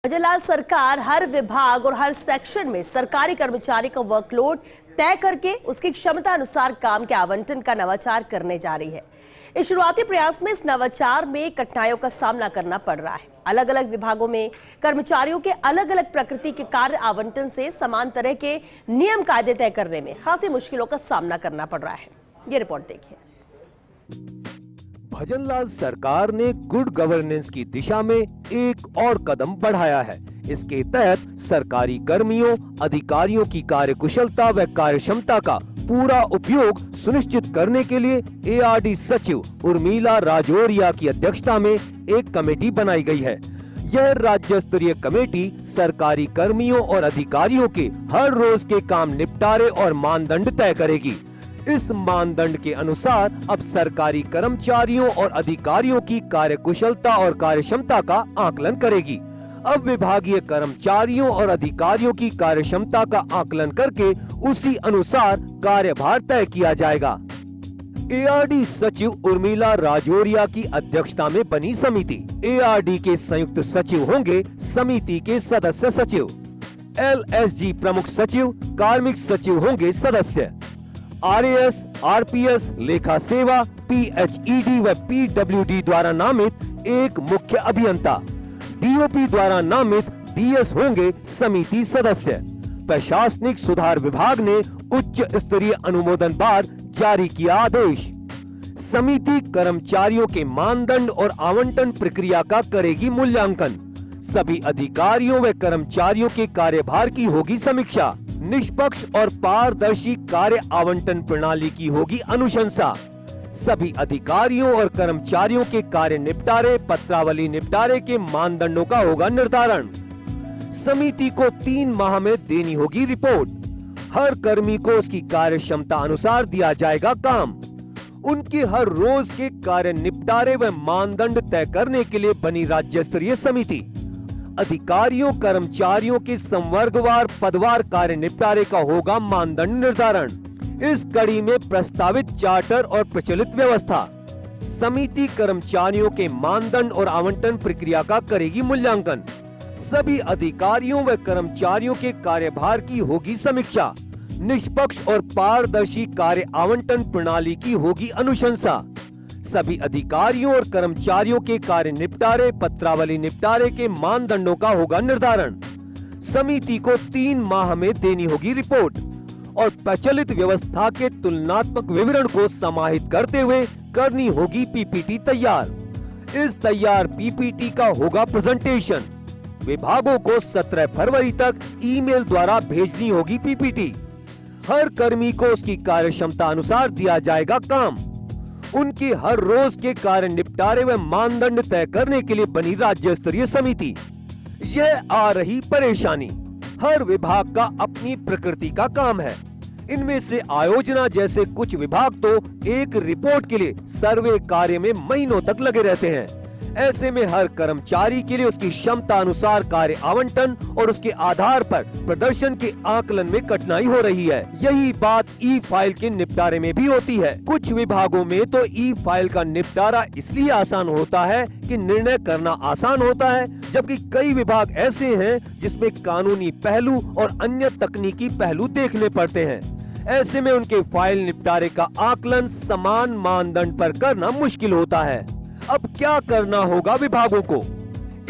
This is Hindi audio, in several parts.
भजनलाल सरकार हर विभाग और हर सेक्शन में सरकारी कर्मचारी का वर्कलोड तय करके उसकी क्षमता अनुसार काम के आवंटन का नवाचार करने जा रही है। इस शुरुआती प्रयास में इस नवाचार में कठिनाइयों का सामना करना पड़ रहा है। अलग अलग विभागों में कर्मचारियों के अलग अलग प्रकृति के कार्य आवंटन से समान तरह के नियम कायदे तय करने में खासी मुश्किलों का सामना करना पड़ रहा है। ये रिपोर्ट देखिए। भजनलाल सरकार ने गुड गवर्नेंस की दिशा में एक और कदम बढ़ाया है। इसके तहत सरकारी कर्मियों, अधिकारियों की कार्यकुशलता व कार्यक्षमता का पूरा उपयोग सुनिश्चित करने के लिए एआरडी सचिव उर्मिला राजौरिया की अध्यक्षता में एक कमेटी बनाई गई है। यह राज्य स्तरीय कमेटी सरकारी कर्मियों और अधिकारियों के हर रोज के काम निपटारे और मानदंड तय करेगी। इस मानदंड के अनुसार अब सरकारी कर्मचारियों और अधिकारियों की कार्यकुशलता और कार्यक्षमता का आकलन करेगी। अब विभागीय कर्मचारियों और अधिकारियों की कार्यक्षमता का आकलन करके उसी अनुसार कार्यभार तय किया जाएगा। एआरडी सचिव उर्मिला राजौरिया की अध्यक्षता में बनी समिति। एआरडी के संयुक्त सचिव होंगे समिति के सदस्य सचिव। एलएसजी प्रमुख सचिव, कार्मिक सचिव होंगे सदस्य। आरएएस, आरपीएस, लेखा सेवा, पीएचईडी व पीडब्ल्यूडी द्वारा नामित एक मुख्य अभियंता, डीओपी द्वारा नामित डीएस होंगे समिति सदस्य। प्रशासनिक सुधार विभाग ने उच्च स्तरीय अनुमोदन बाद जारी किया आदेश। समिति कर्मचारियों के मानदंड और आवंटन प्रक्रिया का करेगी मूल्यांकन। सभी अधिकारियों व कर्मचारियों के कार्यभार की होगी समीक्षा। निष्पक्ष और पारदर्शी कार्य आवंटन प्रणाली की होगी अनुशंसा। सभी अधिकारियों और कर्मचारियों के कार्य निपटारे, पत्रावली निपटारे के मानदंडों का होगा निर्धारण। समिति को 3 माह में देनी होगी रिपोर्ट। हर कर्मी को उसकी कार्य क्षमता अनुसार दिया जाएगा काम। उनके हर रोज के कार्य निपटारे व मानदंड तय करने के लिए बनी राज्य स्तरीय समिति। अधिकारियों कर्मचारियों के संवर्गवार पदवार कार्य निपटारे का होगा मानदंड निर्धारण। इस कड़ी में प्रस्तावित चार्टर और प्रचलित व्यवस्था। समिति कर्मचारियों के मानदंड और आवंटन प्रक्रिया का करेगी मूल्यांकन। सभी अधिकारियों व कर्मचारियों के कार्यभार की होगी समीक्षा। निष्पक्ष और पारदर्शी कार्य आवंटन प्रणाली की होगी अनुशंसा। सभी अधिकारियों और कर्मचारियों के कार्य निपटारे, पत्रावली निपटारे के मानदंडों का होगा निर्धारण। समिति को 3 माह में देनी होगी रिपोर्ट और प्रचलित व्यवस्था के तुलनात्मक विवरण को समाहित करते हुए करनी होगी पीपीटी तैयार। इस तैयार पीपीटी का होगा प्रेजेंटेशन। विभागों को 17 फरवरी तक ईमेल द्वारा भेजनी होगी पीपीटी। हर कर्मी को उसकी कार्यक्षमता अनुसार दिया जाएगा काम। उनके हर रोज के कार्य निपटारे व मानदंड तय करने के लिए बनी राज्य स्तरीय समिति। यह आ रही परेशानी। हर विभाग का अपनी प्रकृति का काम है। इनमें से आयोजना जैसे कुछ विभाग तो एक रिपोर्ट के लिए सर्वे कार्य में महीनों तक लगे रहते हैं। ऐसे में हर कर्मचारी के लिए उसकी क्षमता अनुसार कार्य आवंटन और उसके आधार पर प्रदर्शन के आकलन में कठिनाई हो रही है। यही बात ई फाइल के निपटारे में भी होती है। कुछ विभागों में तो ई फाइल का निपटारा इसलिए आसान होता है कि निर्णय करना आसान होता है, जबकि कई विभाग ऐसे हैं जिसमें कानूनी पहलू और अन्य तकनीकी पहलू देखने पड़ते हैं। ऐसे में उनके फाइल निपटारे का आकलन समान मानदंड पर करना मुश्किल होता है। अब क्या करना होगा विभागों को?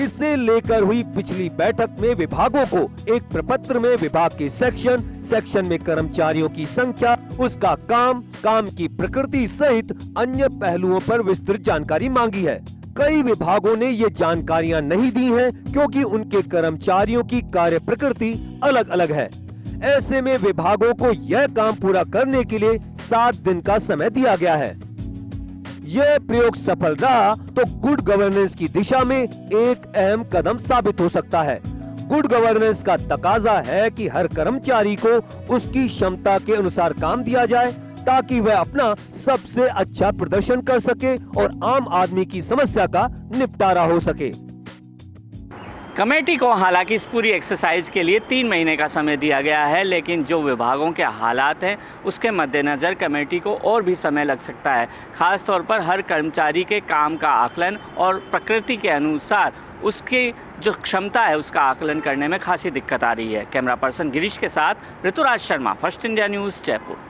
इसे लेकर हुई पिछली बैठक में विभागों को एक प्रपत्र में विभाग के सेक्शन में कर्मचारियों की संख्या, उसका काम की प्रकृति सहित अन्य पहलुओं पर विस्तृत जानकारी मांगी है। कई विभागों ने ये जानकारियां नहीं दी हैं क्योंकि उनके कर्मचारियों की कार्य प्रकृति अलग अलग है। ऐसे में विभागों को यह काम पूरा करने के लिए 7 दिन का समय दिया गया है। यह प्रयोग सफल रहा तो गुड गवर्नेंस की दिशा में एक अहम कदम साबित हो सकता है। गुड गवर्नेंस का तकाजा है कि हर कर्मचारी को उसकी क्षमता के अनुसार काम दिया जाए ताकि वह अपना सबसे अच्छा प्रदर्शन कर सके और आम आदमी की समस्या का निपटारा हो सके। कमेटी को हालांकि इस पूरी एक्सरसाइज के लिए 3 महीने का समय दिया गया है, लेकिन जो विभागों के हालात हैं उसके मद्देनज़र कमेटी को और भी समय लग सकता है। ख़ास तौर पर हर कर्मचारी के काम का आकलन और प्रकृति के अनुसार उसकी जो क्षमता है उसका आकलन करने में खासी दिक्कत आ रही है। कैमरा पर्सन गिरीश के साथ Rituraj Sharma, first India news, Jaipur.